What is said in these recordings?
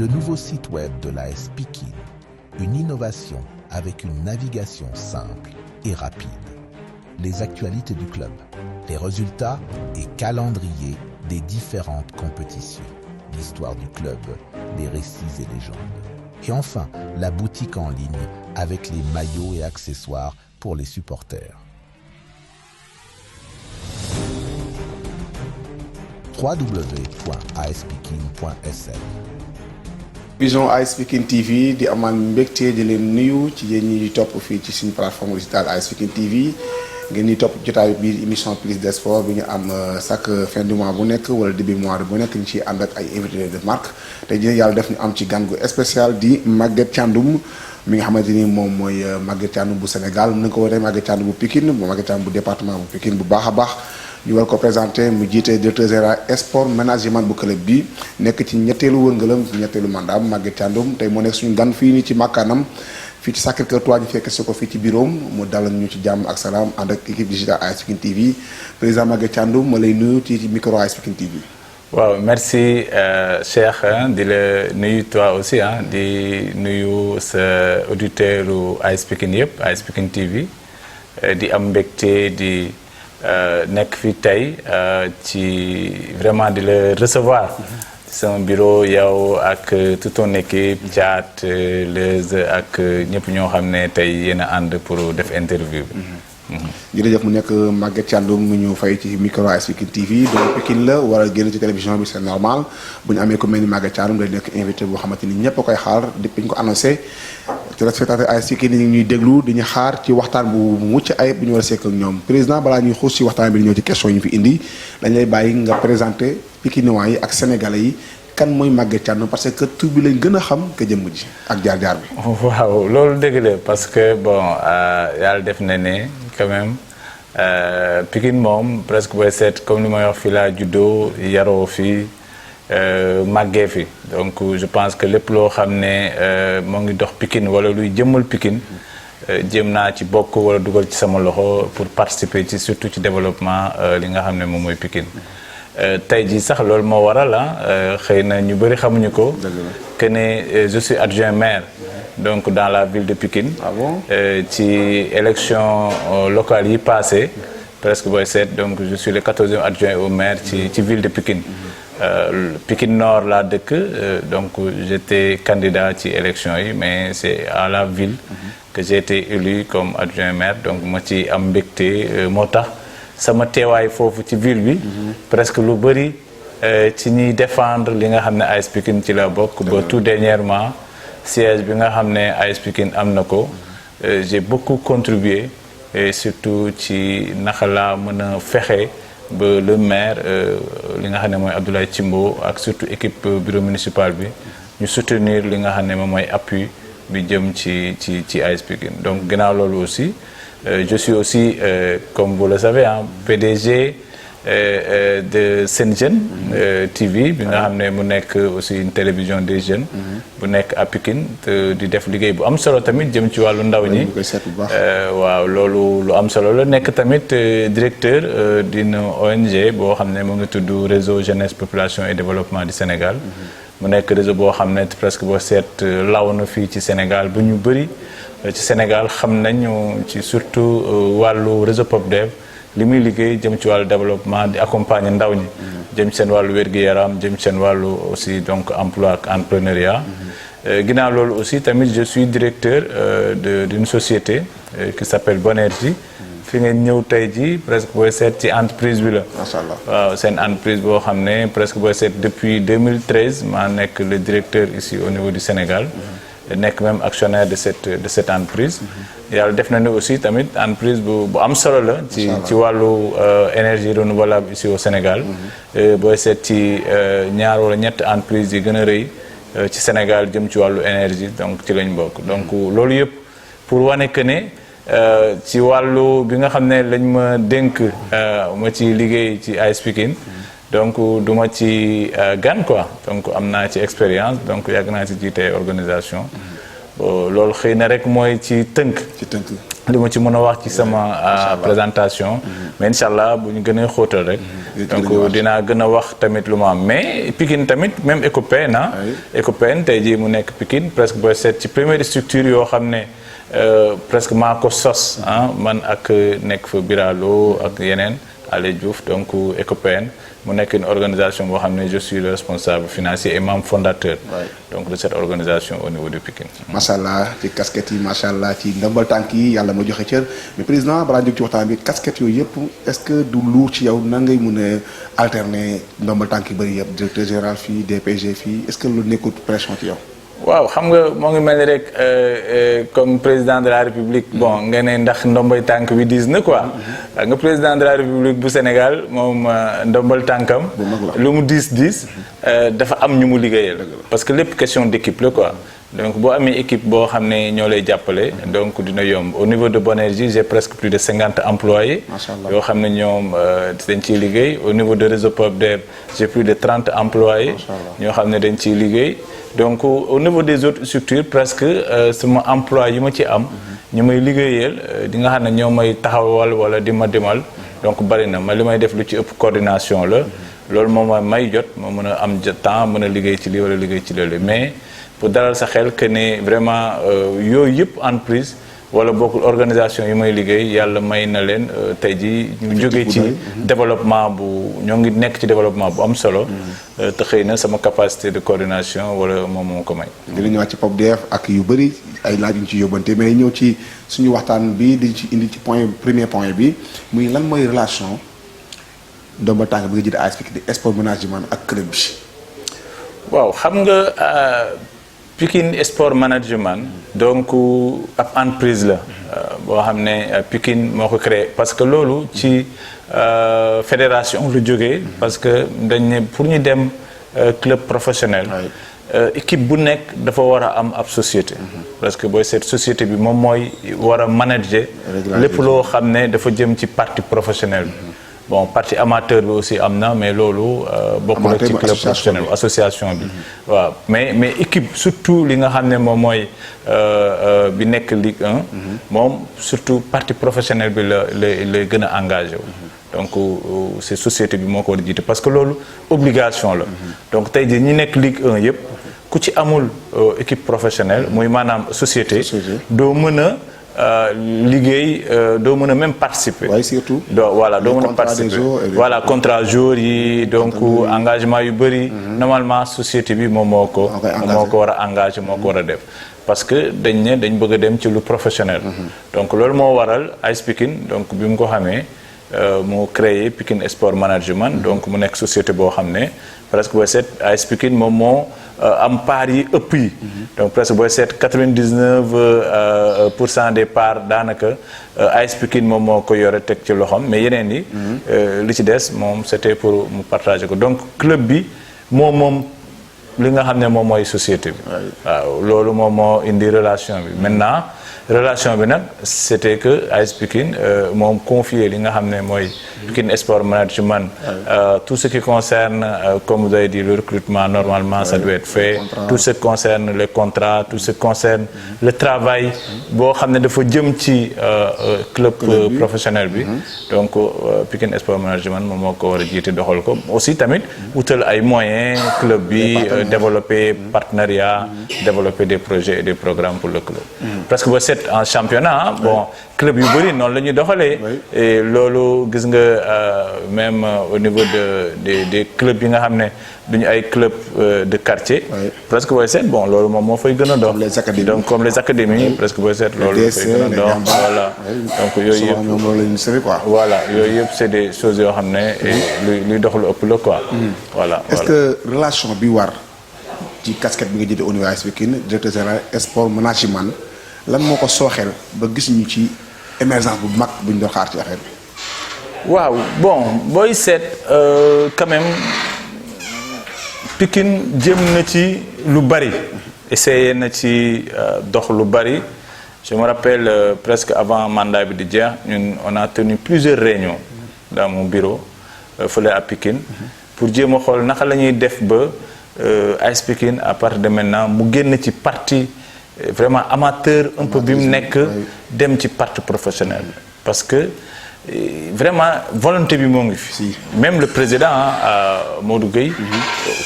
le nouveau site web de l'AS Pikine, une innovation avec une navigation simple et rapide. Les actualités du club, les résultats et calendrier des différentes compétitions, l'histoire du club, les récits et légendes. Et enfin, la boutique en ligne avec les maillots et accessoires pour les supporters. www.aspikine.sn. Vision AS Pikine TV di amaan mbégte di leen nuyu ci yéen ñi topp fii ci suñu plateforme digitale AS Pikine TV ngeen ñi topp jotaay bi émission Plus de Sport bi ñu am chaque fin du mois bu nekk wala début mois bu nekk ñu ciy ànd ak ay invités de marque tey jii yàlla def ñu am ci gan gu spécial di Maguette Thiandoum mi nga xamante ni moom mooy Maguette Thiandoum bu Sénégal mën na ko woowee Maguette Thiandoum bu Pikine bu Maguette Thiandoum bu département bu Pikine bu baax a baax. ñu war ko présenté mu jiite directeur général sport management bu club bi nekk ci ñetteelu wërngalam ci ñetteelu mandat Maguette Thiandoum tey moo nekk suñu gan fii nii ci makkaanam fii ci Sacré-Cœur 3 ñu fekk si ko fii ci bureau mu dalal ñu ci jàmm ak salaam ànd ak équipe digitale AS Pikine TV président Maguette Thiandoum ma lay nuyu ci micro AS Pikine TV. waaw merci Cheikh di la nuyu toi aussi di nuyu sa auditeur AS Pikine yëpp AS Pikine TV di am mbégte di. nekk fi tey ci vraiment di la recevoir sama bureau yow ak toute ton équipe Thiat Leuz ak ñëpp ñoo xam ne tey yéen a ànd pour def interview bi. jërëjëf mu nekk Maguette Thiandoum mu ñu fay ci micro AS Pikine TV donc Pikine la war a génn ci télévision bi c'est normal bu ñu amee ku mel ni Maguette Thiandoum day nekk invité boo xamante ni ñëpp a koy xaar depuis ñu ko annoncé téléspectateur AS Pikine ni ñuy déglu di ñu xaar ci waxtaan bu mucc ayib bu ñu war a sekk ak ñoom président balaa ñuy xuus ci waxtaan bi di ñëw ci question yi ñu fi indi dañ lay bàyyi nga présenté Pikinois yi ak sénégalais yi kan mooy Maguette Thiandoum parce que tur bi lañ gën a xam que jëmm ji ak jaar-jaar bi. waaw loolu dëgg la parce que bon yàlla def na ne quand même Pikine moom presque booy seet comme ni may wax fii laa juddoo yaroo fii màggee fi donc je pense que lépp loo xam ne moo ngi dox Pikine wala luy jëmmal Pikine jéem naa ci bokk wala dugal ci sama loxo pour participer ci surtout ci développement li nga xam ne moom mooy Pikine. tey jii sax loolu moo waral xëy na ñu bëri xamuñu ko. que ne je suis adjoint maire. donc dans la ville de Pikine. Ah bon? ci élection locale yi passé presque booy seet donc je suis le 14e adjoint au maire ci ville de Pikine. Pikine Nord laa dëkk donc j'étais candidat ci élection yi mais c'est à la ville. que j'ai été élu comme adjoint maire donc ma ci am mbégte moo tax. sama teewaay foofu ci ville bi presque lu bëri ci ñuy défendre li nga xam ne AS Pikine ci la bokk ba tout dernièrement siège bi nga xam ne AS Pikine am na ko j'ai beaucoup contribué et surtout ci naka laa mën a fexe ba le maire li nga xam ne mooy Abdoulaye Thimbo ak surtout équipe bureau municipal bi ñu soutenir li nga xam ne moom mooy appui bi jëm ci AS Pikine donc ginnaaw loolu aussi je suis aussi, comme vous le savez, PDG de Sen Jeune TV bi nga xam ne mu nekk aussi une télévision des jeunes. bu nekk à Pikine di def liggéey bu am solo tamit jëm ci wàllu ndaw ñi. waaw loolu lu am solo la nekk tamit directeur d'une ONG boo xam ne mu ngi tudd réseau jeunesse population et développement du Sénégal. mu nekk réseau boo xam ne presque boo seet law na fii ci Sénégal bu ñu bëri. ci Sénégal xam nañu ci surtout wàllu réseau PopDev li muy liggéey jëm ci wàllu développement di accompagner ndaw ñi jëm ci seen wàllu wér-gu-yaram jëm ci seen wàllu aussi donc emploi ak entrepreneuriat ginnaaw loolu aussi tamit je suis directeur d'une société qui s'appelle Bonergie fi ngeen ñëw tey ji presque booy seet ci entreprise bi la waaw seen entreprise boo xam ne presque booy seet depuis 2013 maa nekk le directeur ici au niveau du Sénégal nekk même actionnaire de cette entreprise yàlla def na ne aussi tamit entreprise bu am solo la ci wàllu énergie renouvelable ici au Sénégal booy seet ci ñaar wala ñett entreprise yi gën a rëy ci Sénégal jëm ci wàllu énergie donc ci lañ bokk donc loolu yëpp pour wane que ne ci wàllu bi nga xam ne lañ ma dénk ma ci liggéey ci AS Pikine donc du ma ci gan quoi donc am naa ci expérience donc yàgg naa ci jiite organisation loolu xëy na rek mooy ci tënk li ma ci mën a wax ci sama présentation. mais incha allah bu ñu gën a xóotal rek. donc dinaa gën a wax tamit lu ma am mais Pikine tamit même Ecopene Ecopene tey jii mu nekk Pikine presque booy seet ci première structure yoo xam ne presque maa ko sos man ak nekk fa Biralo ak yeneen Allé Diouf donc Ecopene mu nekk une organisation boo xam ne je suis le responsable financier et membre fondateur. donc de cette organisation au niveau de Pikine. macha allah ci casquette yi macha allah ci ndombal tànk yi yàlla ma joxe cër mais président balaa jóg ci waxtaan bi casquette yooyu yëpp est-ce que du lourd ci yow nan ngay mën a alterner ndombal tànk yi bëri yëpp directeur général fii DPG fii est-ce que lu nekkul pression ci yow. waaw xam nga moo ngi mel ni rek comme président de la république bon nga ne ndax ndombal tànk bi diis na quoi. nga président de la république bu Sénégal moom ndombal tànkam. lu mu diis dafa am ñu mu liggéeyal. parce que lépp question d'équipe la quoi. donc boo amee équipe boo xam ne ñoo lay jàppale. donc dina yomb au niveau de Bonergie j'ai presque plus de 50 employés. yoo xam ne ñoom dañ ciy liggéey au niveau de réseau POPDEV j'ai plus de 30 employés. ñoo xam ne dañ ciy liggéey. donc au niveau des autres structures presque sama emploi yi ma ci am ñu may liggéeyal di nga xam ne ñoo may taxawal wala di ma demal donc bari na ma li may def lu ci ëpp coordination la loolu moom may jot ma mën a am temps mën a liggéey ci lii wala liggéey ci loolu mais pour dalal sa xel que ne vraiment yooyu yëpp entreprise wala bokkul organisation yi may liggéey yàlla may na leen tey jii ñu jógee ci développement bu ñoo ngi nekk ci développement bu am solo te xëy na sama capacité de coordination wala moom moo ko may. dina ñëwaat ci POPDEV ak yu bëri ay laaj yu ñu ci yóbbante mais ñëw ci suñu waxtaan bi di ci indi ci premier point bi muy lan mooy relation ndombal tànk bi nga jiite AS Pikine di sport management ak club bi. waaw xam nga. Pikine Sport Management donc ab entreprise la boo xam ne Pikine moo ko créé parce que loolu ci fédération lu jógee parce que dañ ne pour ñu dem club professionnel équipe bu nekk dafa war a am ab société parce que booy seet société bi moom mooy war a manager lépp loo xam ne dafa jëm ci partie professionnelle bi bon partie amateur bi aussi am na mais loolu bokkul ci club professionnel association bi waaw mais équipe surtout li nga xam ne moom mooy bi nekk Ligue 1 moom surtout partie professionnelle bi la gën a engagé wu donc c'est société bi moo ko war a jiite parce que loolu obligation la donc tey jii ñi nekk Ligue 1 yëpp ku ci amul équipe professionnelle muy maanaam société doo mën a liggéey doo mën a même participer. waaye surtout. doo mën a participer voilà contrat jour yi donc engagement yu bëri. normalement société bi moom moo ko war a engagé moo ko war a def. parce que dañ ne dañ bëgg a dem ci lu professionnel. donc loolu moo waral AS Pikine donc bi mu ko xamee mu créé Pikine Sport Management donc mu nekk société boo xam ne presque booy seet AS Pikine moom moo. am part yi ëpp yi donc presque booy seet 99% des parts daanaka AS Pikine moom moo ko yore teg ci loxoom mais yeneen yi li ci des moom c'était pour mu partager ko donc club bi moom li nga xam ne moom mooy société bi waaw loolu moom moo indi relation bi maintenant relation bi nag c'était que AS Pikine moom confié li nga xam ne mooy Pikine Sport Management tout ce qui concerne comme vous avez dit le recrutement normalement ça doit être fait tout ce qui concerne les contrats tout ce qui concerne le travail boo xam ne dafa jëm ci club professionnel bi donc Pikine Sport Management moom moo ko war a jiite doxal ko aussi tamit wutal ay moyens club bi développer partenariat développer des projets et des programmes pour le club parce que ba set en championnat bon club yu bëri noonu la ñuy doxalee et loolu gis nga même au niveau des clubs yi nga xam ne duñu ay club de quartier presque booy seet bon loolu moom moo fay gën a dox donc comme les académies presque booy seet loolu fay gën a dox voilà donc yooyu yëpp voilà yooyu yëpp c'est des choses yoo xam ne luy dox lu ëpp la quoi voilà est-ce que relation bi war ci casquette bi nga jëlee au niveau AS Pikine directeur général sport management lan moo ko sooxeel ba gis ñu ci émergence bu mag bu ñu doon xaar ci affaire bi. waaw bon booy seet quand même Pikine jëm na ci lu bari essayé na ci dox lu bari je me rappelle presque avant mandat bi di jeex ñun on a tenu plusieurs réunions dans mon bureau fële à Pikine pour jéem a xool naka la ñuy def ba AS Pikine à partir de maintenant mu génn ci partie vraiment amateur un peu bi mu nekk dem ci partie professionnelle parce que vraiment volonté bi moo ngi fi. Même le président Modou Gueye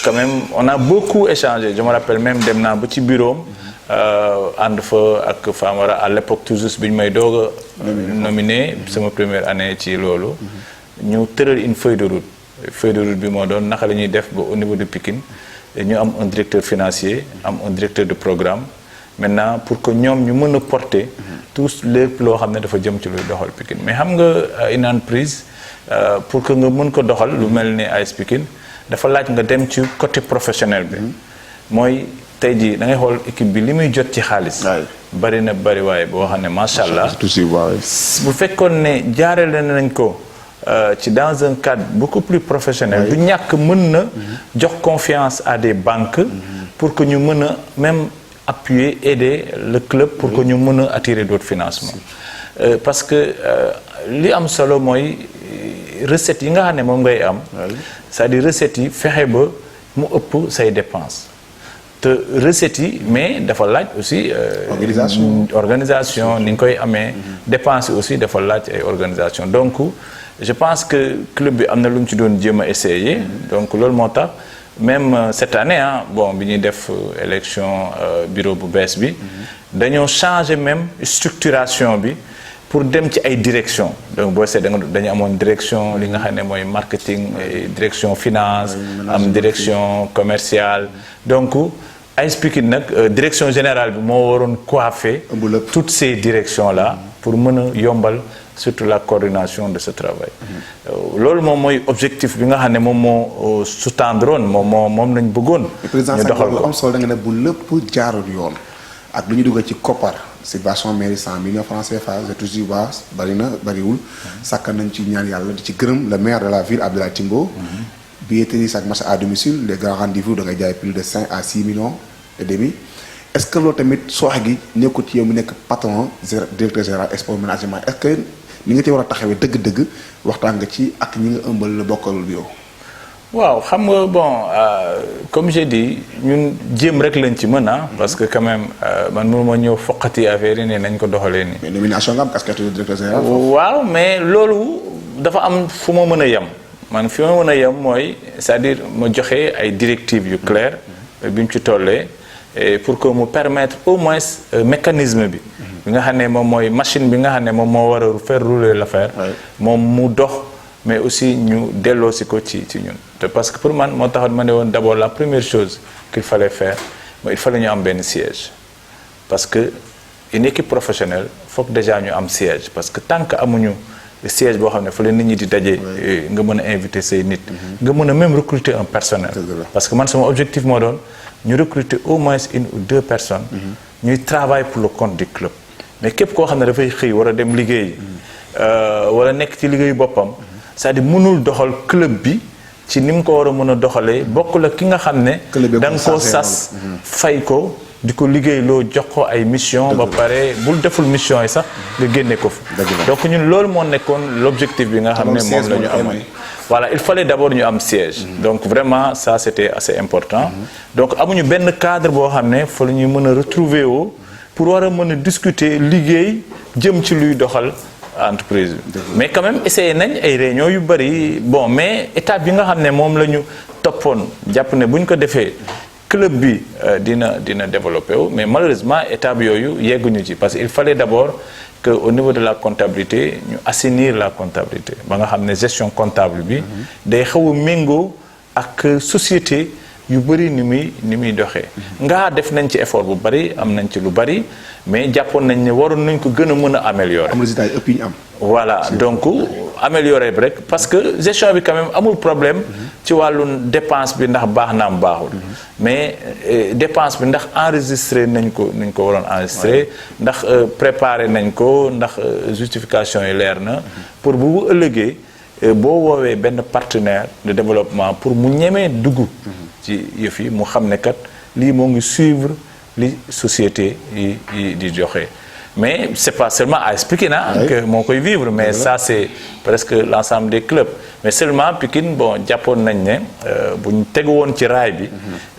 quand même on a beaucoup échangé je me rappelle même dem naa ba ci bureau ànd fa ak Famara à l'époque tout juste bi ñu may doog a nominé sama première année ci loolu ñu tëral une feuille de route bi moo doon naka la ñuy def ba au niveau de Pikine ñu am un directeur financier am un directeur de programme maintenant pour que ñoom ñu mën a porter tous lépp loo xam ne dafa jëm ci luy doxal Pikine mais xam nga une entreprise pour que nga mën ko doxal lu mel ni AS Pikine dafa laaj nga dem ci côté professionnel bi mooy tey jii da ngay xool équipe bi li muy jot ci xaalis bari na bari waaye boo xam ne macha allah bu fekkoon ne jaarale nañ ko ci dans un cadre beaucoup plus professionnel du ñàkk mën na jox confiance à des banques pour que ñu mën a même appuyer aider le club pour que ñu mën a attirer d'autres financements parce que li am solo mooy recettes yi nga xam ne moom ngay am c'est-à-dire recettes yi fexe ba mu ëpp say dépenses te recettes yi mais dafa laaj aussi organisation ni nga koy amee dépenses yi aussi dafa laaj ay organisation donc je pense que club bi am na lu mu ci doon jéem a essayer donc loolu moo tax même cette année bon bi ñuy def élection bureau bu bees bi dañoo changer même structuration bi pour dem ci ay direction donc boo seet dañu amoon direction li nga xam ne mooy marketing direction finance am direction commerciale donc AS Pikine nag direction générale bi moo waroon coiffer toutes ces directions là pour mën a yombal surtout la coordination de ce travail loolu moom mooy objectif bi nga xam ne moom moo sous-tendroon moom lañ bëggoon ñu doxal ko am solo da nga ne bu lépp jaarul yoon ak lu ñu dugal ci koppar subvention mairie 100 millions francs CFA c'est toujours bas bariwul sàkk nañ ci ñaan yàlla di ci gërëm le maire de la ville Abdoulaye Timbo billetterie chaque match à domicile les grands rendez-vous da ngay jaay plus de 5 à 6 millions et demi est-ce que loolu tamit sooxe gi nekkul ci yow mu nekk patron directeur général sport management est-ce que ni nga ci war a taxawee dëgg-dëgg waxtaan nga ci ak ñi nga ëmbal la bokkalul yow. waaw xam nga bon comme j'ai dit ñun jéem rek lañ ci mën parce que quand même man mënuma ñëw foqati affaire yi ne nañ ko doxalee nii. mais nomination nga am casquette directeur général. waaw mais loolu dafa am fu ma mën a yem man fi ma mën a yem mooy c'est-à-dire ma joxe ay directives yu claires bi mu ci tollee pour que mu permettre au moins mécanisme bi. bi nga xam ne moom mooy machine bi nga xam ne moom moo war a faire rouler l'affaire moom mu dox mais aussi ñu delloo si ko ci ñun te parce que pour man moo taxoon ma ne woon d'abord la première chose qu'il fallait faire mooy il fallait ñu am benn siège parce que une équipe professionnelle faut que déjà ñu am siège parce que tant que amuñu siège boo xam ne fa la nit ñi di daje nga mën a inviter say nit nga mën a même recruter un personnel parce que man sama objectif moo doon ñu recruter au moins une ou deux personnes ñuy travailler pour le compte du club mais képp koo xam ne dafay xëy war a dem liggéey wala nekk ci liggéeyu boppam c'est-à-dire mënul doxal club bi ci ni mu ko war a mën a doxalee bokk la ki nga xam ne da nga koo sas fay ko di ko liggéey loo jox ko ay mission ba pare bul deful mission yi sax nga génne ko fi donc ñun loolu moo nekkoon l'objectif bi nga xam ne moom la ñu amoon voilà il fallait d'abord ñu am siège donc vraiment ça c'était assez important donc amuñu benn cadre boo xam ne fa la ñuy mën a retrouver woo pour war a mën a discuter liggéey jëm ci luy doxal entreprise bi mais quand même essayé nañ ay réunions yu bari bon mais étape bi nga xam ne moom la ñu toppoon jàpp ne bu ñu ko defee club bi dina développé wu mais malheureusement étape yooyu yegguñu ci parce que il fallait d'abord que au niveau de la comptabilité ñu assainir la comptabilité ba nga xam ne gestion comptable bi day xaw a méngoo ak société yu bëri ni muy doxee nga def nañ ci effort bu bëri am nañ ci lu bëri mais jàppoon nañ ne waroon nañ ko gën a mën a améliorer. am résultat yi ëpp yi ñu am. voilà donc améliorer bi rek parce que gestion bi quand même amul problème ci wàllu dépense bi ndax baax na am baaxul mais dépense bi ndax enregistré nañ ko waroon enregistré ndax préparé nañ ko ndax justification yi leer na pour bu ëllëgee boo woowee benn partenaire de développement pour mu ñemee dugg ci yëf yi mu xam ne kat lii moo ngi suivre li société yi di joxe mais c'est pas seulement AS Pikine que moo koy vivre mais ça c'est presque l'ensemble des clubs mais seulement Pikine bon jàppoon nañ ne bu ñu tegu woon ci raay bi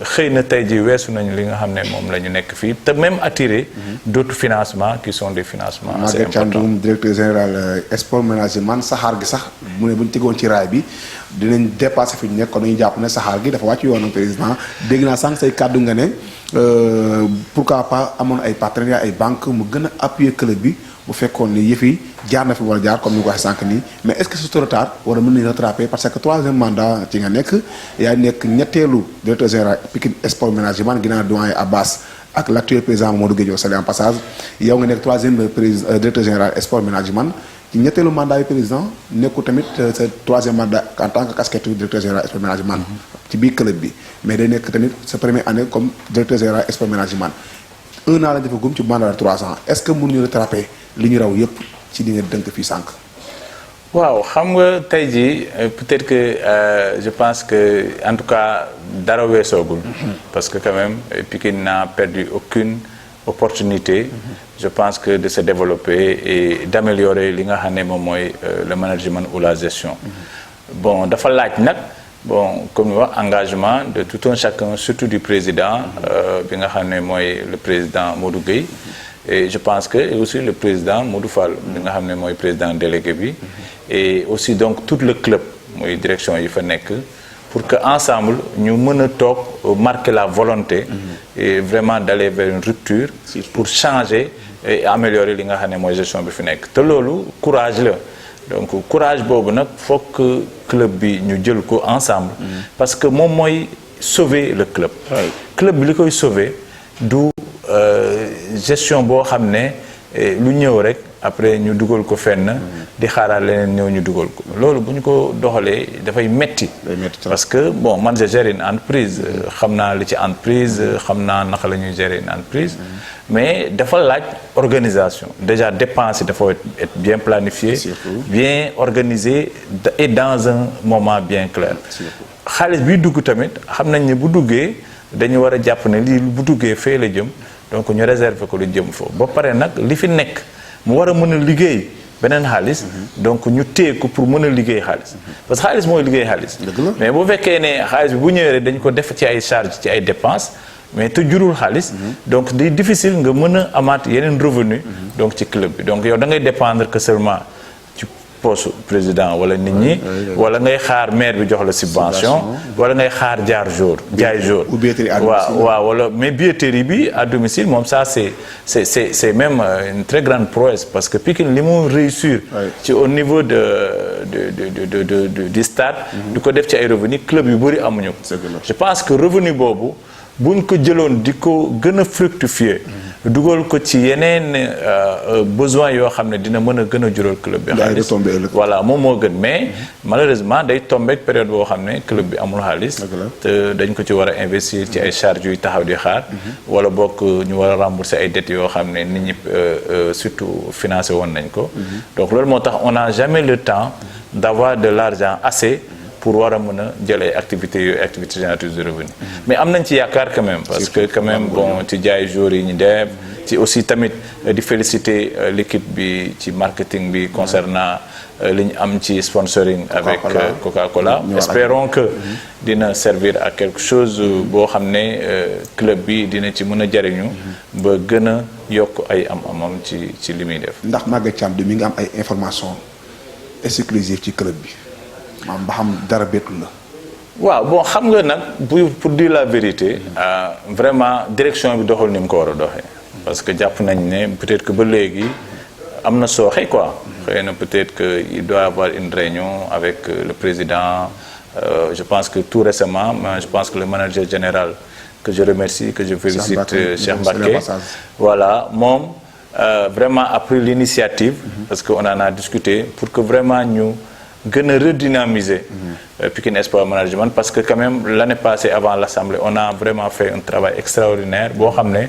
xëy na tey ji weesu nañ li nga xam ne moom la ñu nekk fii te même attirer d'autres financements qui sont des financements assez importants. Maguette Thiandoum directeur général sport management saxaar gi sax mu ne bu ñu tegoon ci raay bi dinañ dépasser fi ñu nekk kon dañuy jàpp ne saxaar gi dafa wàcc yoonam président dégg naa sànq say kàddu nga ne pourquoi pas amoon ay partenariats ay banques mu gën a appuyer club bi bu fekkoon ni yëf yi jaar na fi war a jaar comme ni ko waxee sànq nii mais est-ce que c'est trop tard war a mën nañu rattraper parce que 3e mandat ci nga nekk yaa nekk ñetteelu directeur général Pikine sport management ginnaaw doyen Abbas ak l'actuel président Mamadou Gueye Sali en passage yow nga nekk 3e directeur général sport management ci ñetteelu mandat yu président nekku tamit sa 3e mandat en tant que casquette directeur général sport management ci biir club bi mais day nekk tamit sa première année comme directeur général sport management 1 an la dafa gum ci mandat de 3 ans est-ce que mënuñu rattraper li ñu raw yépp ci li nga dënk fii sànq. waaw xam nga tey jii peut-être que je pense que en tout cas dara weesoogul parce que quand même Pikine n'a perdu aucune opportunité je pense que de se développer et d'améliorer li nga xam ne moom mooy le management ou la gestion bon dafa laaj nag bon comme ni wax engagement de tout un chacun surtout du président bi nga xam ne mooy le président Modou Gueye et je pense que et aussi le président Modou Fall bi nga xam ne mooy président délégué bi et aussi donc tout le club mooy direction yi fa nekk pour que ensemble ñu mën a toog marquer la volonté et vraiment d'aller vers une rupture pour changer et améliorer li nga xam ne mooy gestion bi fi nekk te loolu courage la donc courage boobu nag faut que club bi ñu jël ko ensemble parce que moom mooy sauver le club club bi li koy sauver du gestion boo xam ne lu ñëw rek après ñu dugal ko fenn di xaaraat leneen ñëw ñu dugal ko loolu bu ñu ko doxalee dafay metti parce que bon man je gère une entreprise xam naa li ci entreprise xam naa naka la ñuy gérer une entreprise mais dafa laaj organisation déjà dépenses yi dafa être bien planifié bien organisé et dans un moment bien clair xaalis bi dugg tamit xam nañ ne bu duggee dañu war a jàpp ne lii bu duggee fee la jëm donc ñu réserver ko lu jëm foofu ba pare nag li fi nekk mu war a mën a liggéey beneen xaalis donc ñu téye ko pour mën a liggéey xaalis parce que xaalis mooy liggéey xaalis mais bu fekkee ne xaalis bi bu ñëwee dañ ko def ci ay charges ci ay dépenses mais te jurul xaalis donc day difficile nga mën a amaat yeneen revenu donc ci club bi donc yow da ngay dépendre que seulement ci poste président wala nit ñi wala ngay xaar maire bi jox la subvention wala ngay xaar jaay jour waaw wala mais billetterie bi à domicile moom ça c'est même une très grande prouesse parce que Pikine li mu réussir ci au niveau du stade du ko def ci ay revenu club yu bëri amuñu ko je pense que revenu boobu buñ ko jëloon di ko gën a fructifier dugal ko ci yeneen besoin yoo xam ne dina mën a gën a jural club bi xaalis voilà moom moo gën mais malheureusement day tombeek période boo xam ne club bi amul xaalis te dañ ko ci war a investir ci ay charges yuy taxaw di xaar wala bokk ñu war a rembourser ay dettes yoo xam ne nit ñi surtout financé woon nañ ko donc loolu moo tax on n'a jamais le temps d'avoir de l'argent assez pour war a mën a jël ay activités yooyu activités génératrices de revenus mais am nañ ci yaakaar quand même parce que quand même bon ci jaay jour yi ñu def ci aussi tamit di féliciter l'équipe bi ci marketing bi concernant li ñu am ci sponsoring avec Coca-Cola espérons que dina servir à quelque chose boo xam ne club bi dina ci mën a jariñu ba gën a yokk ay amam ci li muy def ndax Maguette Thiandoum mi nga am ay informations exclusives ci club bi maam ba xam dara bettu la waaw bon xam nga nag pour dire la vérité vraiment direction bi doxul ni mu ko war a doxee parce que jàpp nañ ne peut-être que ba léegi am na sooxe quoi xëy na peut-être que il doit y avoir une réunion avec le président je pense que tout récemment je pense que le manager général que je remercie que je félicite Cheikh Mbacké voilà moom vraiment a pris l'initiative parce que on en a discuté pour que vraiment ñu gën a redynamiser Pikine Sport Management parce que quand même l'année passée avant l'Assemblée on a vraiment fait un travail extraordinaire boo xam ne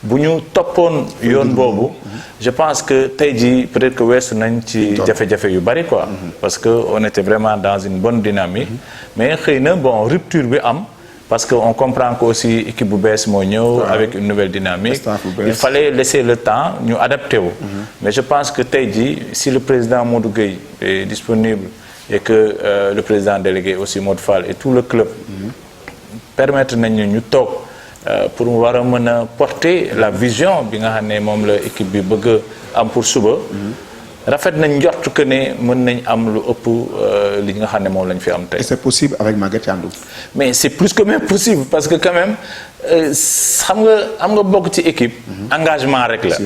bu ñu toppoon yoon boobu je pense que tey jii peut-être que weesu nañ ci jafe-jafe yu bari quoi parce que on était vraiment dans une bonne dynamique mais xëy na bon rupture bi am parce qu'on comprend qu'aussi l'équipe Boubès Mogno avec une nouvelle dynamique, il fallait laisser le temps nous adapter. Mais je pense que Taïdi, si le président Modou Gueye est disponible et que le président délégué aussi Modou Fall et tout le club permettre nañu ñu toog pour war a mën a porter la vision bi nga xam ne moom la équipe bi bëgg am pour suba rafet nañ njort que ne mën nañ am lu ëpp li nga xam ne moom lañ fi am tey. Et c'est possible avec Maguette Thiandoum. Mais c'est plus que même possible parce que quand même xam nga am nga bokk ci équipe. engagement rek la.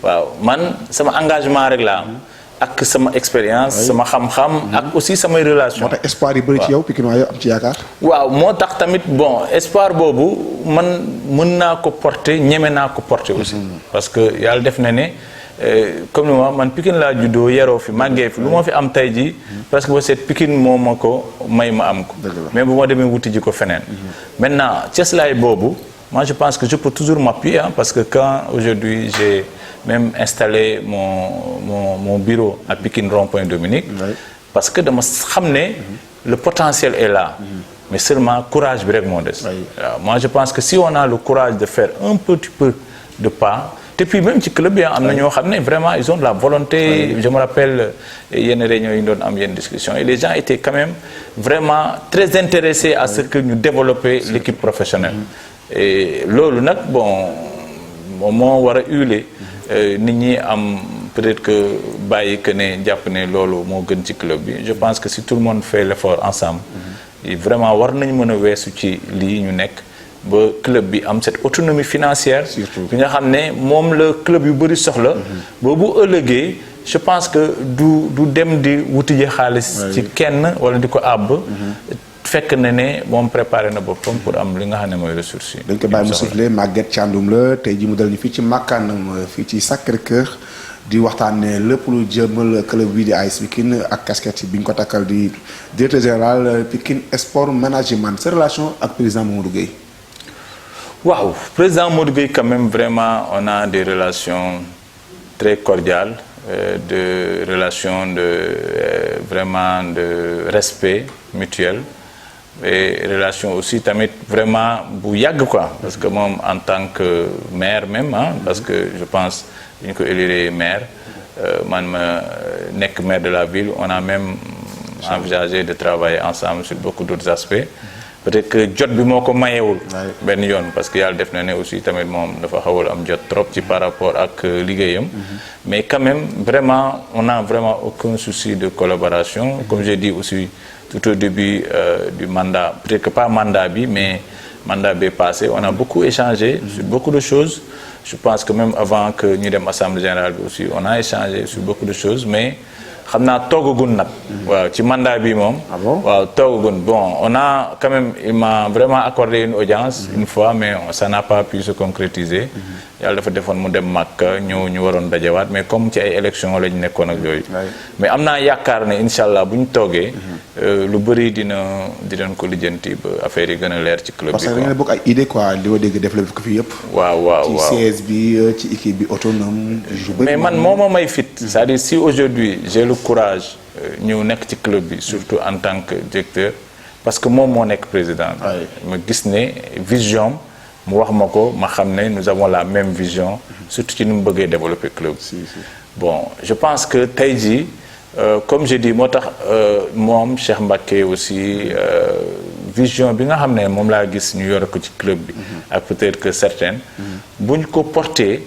waaw man sama engagement rek la am. ak sama expérience sama xam-xam ak aussi samay relation moo tax espoir yi bëri ci yow Pikine waaye am ci yaakaar. waaw moo tax tamit bon espoir boobu man mën naa ko porter ñeme naa ko porter aussi. parce que yàlla def na ne comme ni ma man Pikine laa juddoo yaroo fi màggee fi lu ma fi am tey jii presque ba seet Pikine moo ma ko may ma am ko. mais bu ma demee wuti ji ko feneen. maintenant cëslaay boobu moi je pense que je peux toujours m'appuyer parce que quand aujourd'hui j'ai même installé mon bureau à Pikine Rond-Point Dominique. Parce que dama xam ne le potentiel est là. Mais seulement courage bi rek moo des. Moi je pense que si on a le courage de faire un petit peu de pas. Et puis même ci club bi am na ñoo xam ne vraiment ils ont de la volonté. Je me rappelle yenn réunions yi ñu doon am yenn discussions et les gens étaient quand même vraiment très intéressés à ce que ñu développer l'équipe professionnelle. Et loolu nag bon moo war a huiler. Nit ñi am peut-être que bàyyi que ne jàpp ne loolu moo gën ci club bi je pense que si tout le monde fait l'effort ensemble vraiment war nañ mën a weesu ci lii ñu nekk ba club bi am cette autonomie financière bi nga xam ne moom la club yu bëri soxla ba bu ëllëgee je pense que du dem di wuti ji xaalis ci kenn wala di ko àbb fekk na ne moom préparé na boppam pour am li nga xam ne mooy ressources yi. dañ ko bàyyi mu soufflé Maguette Thiandoum la tey ji mu dal ñu fii ci makkaanam fii ci Sacré-Cœur di waxtaanee lépp lu jëmal club bi di AS Pikine ak casquette bi ñu ko takkal di directeur général Pikine Sport Management sa relation ak président Modou Gueye. waaw président Modou Gueye quand même vraiment on a des relations très cordiales de relations de vraiment de respect mutuel. Et relation aussi tamit vraiment bu yàgg quoi parce que moom en tant que maire même parce que je pense ñu ko élire maire man ma nekk maire de la ville on a même envisagé de travailler ensemble sur beaucoup d'autres aspects peut-être que jot bi moo ko mayewul benn yoon parce que yàlla def na ne aussi tamit moom dafa xawal am jot trop ci par rapport ak liggéeyam mais quand même vraiment on n'a vraiment aucun souci de collaboration comme j'ai dit aussi tout au début du mandat, peut-être que pas mandat bi, mais mandat B passé, on a beaucoup échangé sur beaucoup de choses. Je pense que même avant que nous ayons l'Assemblée générale aussi, on a échangé sur beaucoup de choses, mais xam naa toogagun nag. waaw ci mandat bi moom. waaw toogagun bon on a quand même il m'a vraiment accordé une audience une fois mais ça n'a pas pu se concrétiser. yàlla dafa defoon mu dem Makka ñu waroon dajewaat mais comme ci ay élections lañ nekkoon ak yooyu. mais am naa yaakaar ne incha allah bu ñu toogee. lu bëri dinañ ko lijjanti ba affaire yi gën a leer ci club bi. parce que da ngeen bokk ay idée quoi li ma dégg développé ko fi yëpp. waaw ci CS bi ci équipe bi autonome. mais man moo ma may fit c'est-à-dire si aujourd'hui j'ai le courage ñëw nekk ci club bi surtout en tant que directeur parce que moom moo nekk président ma gis ne vision mu wax ma ko ma xam ne nous avons la même vision surtout ci nu mu bëggee développer club bon je pense que tey jii comme je dis moo tax moom Cheikh Mbacké aussi vision bi nga xam ne moom laa gis ñu yore ko ci club bi ak peut-être que certaines buñ ko porter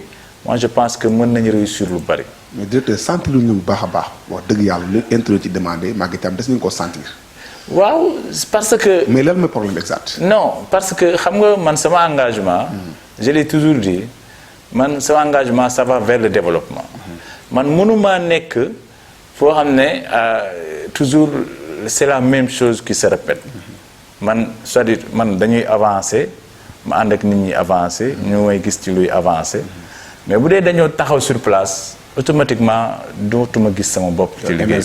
moi je pense que mën nañu réussir lu bari. mais directeur sentir lu ñu bu baax a baax wax dëgg yàlla lu intro ci demandé maa ngi tam des nañu ko sentir. waaw parce que. mais lan mooy problème exact. non parce que xam nga man sama engagement. je l'ai toujours dit man sama engagement ça va vers le développement. man mënuma nekk foo xam ne toujours c'est la même chose qui se répète. man c'est-à-dire man dañuy avancer ma ànd ak nit ñi avancer ñu may gis ci luy avancer. mais bu dee dañoo taxaw sur place automatiquement dootuma gis sama bopp ci liggéey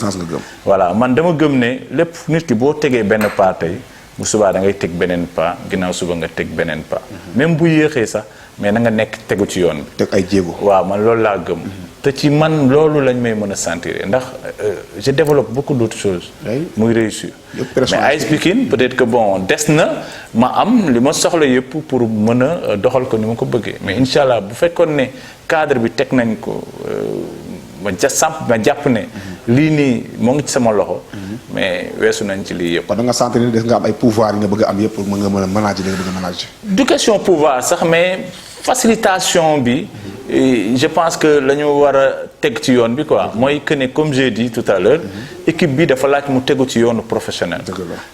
voilà man dama gëm ne lépp nit ki boo tegee benn pas tey bu subaa da ngay teg beneen pas ginnaaw suba nga teg beneen pas même bu yéexee sax mais na nga nekk tegu ci yoon bi teg ay jéego waaw man loolu laa gëm te ci man loolu lañ may mën a sentir ndax je développe beaucoup d'autres choses muy réussir mais AS Pikine peut-être que bon des na ma am li ma soxla yëpp pour mën a doxal ko ni ma ko bëggee mais incha allah bu fekkoon ne cadre bi teg nañ ko ma jàpp ne lii nii moo ngi ci sama loxo mais weesu nañ ci lii yëpp. kon da nga sentir ni des nga am ay pouvoir yi nga bëgg a am yëpp pour nga mën a manager li nga bëgg a manager. du question pouvoir sax mais facilitation bi je pense que la ñu war a teg ci yoon bi quoi mooy que ne comme j'ai dit tout à l'heure équipe bi dafa laaj mu tegu ci yoonu professionnel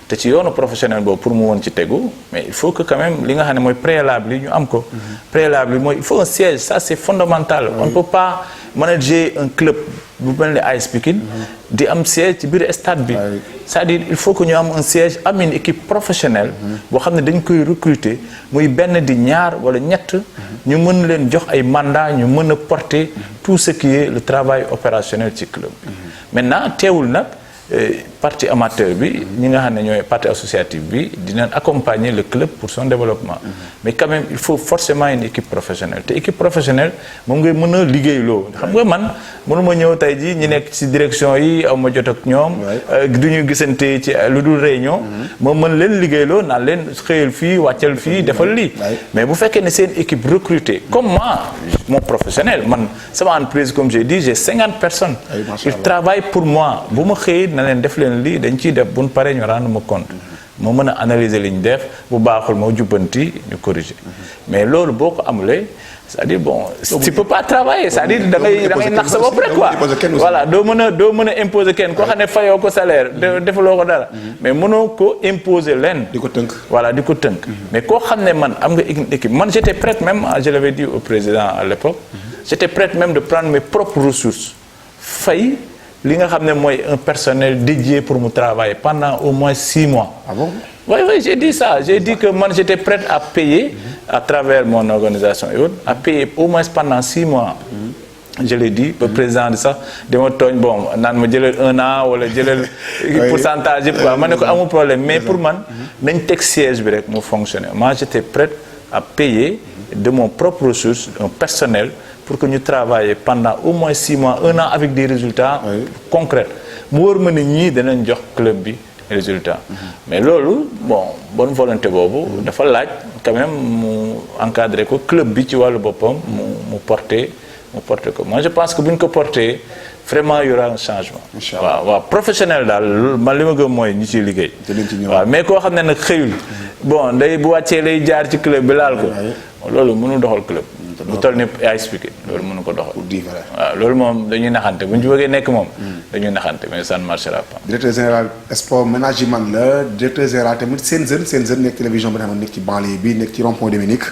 te ci yoonu professionnel boobu pour mu woon ci tegu mais il faut que quand même li nga xam ne mooy préalable yi ñu am ko préalable yi mooy il faut un siège ça c'est fondamental on ne peut pas manager un club bu mel ni AS Pikine di am siège ci biir stade bi c'est-à-dire il faut que ñu am un siège am une équipe professionnelle boo xam ne dañ koy recruter muy benn di ñaar wala ñett ñu mën leen jox ay mandat ñu mën a porter tout ce qui est le travail opérationnel ci club bi maintenant teewul nag partie amateur bi ñi nga xam ne ñooy partie associative bi dinañ accompagner le club pour son développement mais quand même il faut forcément une équipe professionnelle te équipe professionnelle moom ngay mën a liggéeyloo xam nga man mënuma ñëw tey ji ñi nekk ci direction yi aw ma jot ak ñoom du ñu gisante ci lu dul réunion ma mën leen liggéeyloo naan leen xëyal fii wàccal fii defal lii mais bu fekkee ne seen équipe recrutée comme moi mon professionnel man sama entreprise comme j'ai dit j'ai 50 personnes ils travaillent pour moi bu ma xëyee na leen def leen lii dañ ciy def buñ paree ñu rendre ma compte moo mën a analyser li ñu def bu baaxul moo jubbanti ñu corriger mais loolu boo ko amulee c'est-à-dire bon tu peux pas travailler c'est-à-dire da ngay nax sa bopp rek quoi voilà doo mën a imposer kenn koo xam ne fayoo ko salaire defaloo ko dara mais mënoo ko imposer leen di ko tënk voilà di ko tënk mais koo xam ne man am nga équipe man j'étais prête même je l'avais dit au président à l'époque j'étais prête même de prendre mes propres ressources fay li nga xam ne mooy un personnel dédié pour mu travailler pendant au moins 6 mois. Ah bon? Oui, j'ai dit ça. J'ai dit que moi j'étais prête à payer à travers mon organisation et autres, à payer au moins pendant 6 mois. Je l'ai dit, le président de ça, de mon ton, bon, nan me jëlal 1 an wala jëlal pourcentage quoi, man ko amul problème mais pour man nañ tek siège bi rek mu fonctionner. Moi j'étais prête à payer de mon propre ressource un personnel pour que nous travaillions pendant au moins 6 mois, 1 an avec des résultats concrets. Mu wër ma ne ñii danañ jox club bi résultat mais loolu bon bonne volonté boobu dafa laaj quand même mu encadrer ko club bi ci wàllu boppam mu porter ko moi je pense que bu ñu ko porter vraiment il y aura un changement waaw professionnel daal man li ma gëm mooy ñi ciy liggéey waaw mais koo xam ne nag xëyul bon day bu wàccee lay jaar ci club bi laal ko loolu mënul doxal club bu toll ni AS Pikine loolu mënu ko doxal waaw loolu moom dañuy naxante bu ñu bëggee nekk moom dañuy naxante mais ça ne marchera pas. directeur général sport management la directeur général tamit seen jeune nekk télévision bi nga xam ne nekk ci banlieue bi nekk ci rond-point Dominique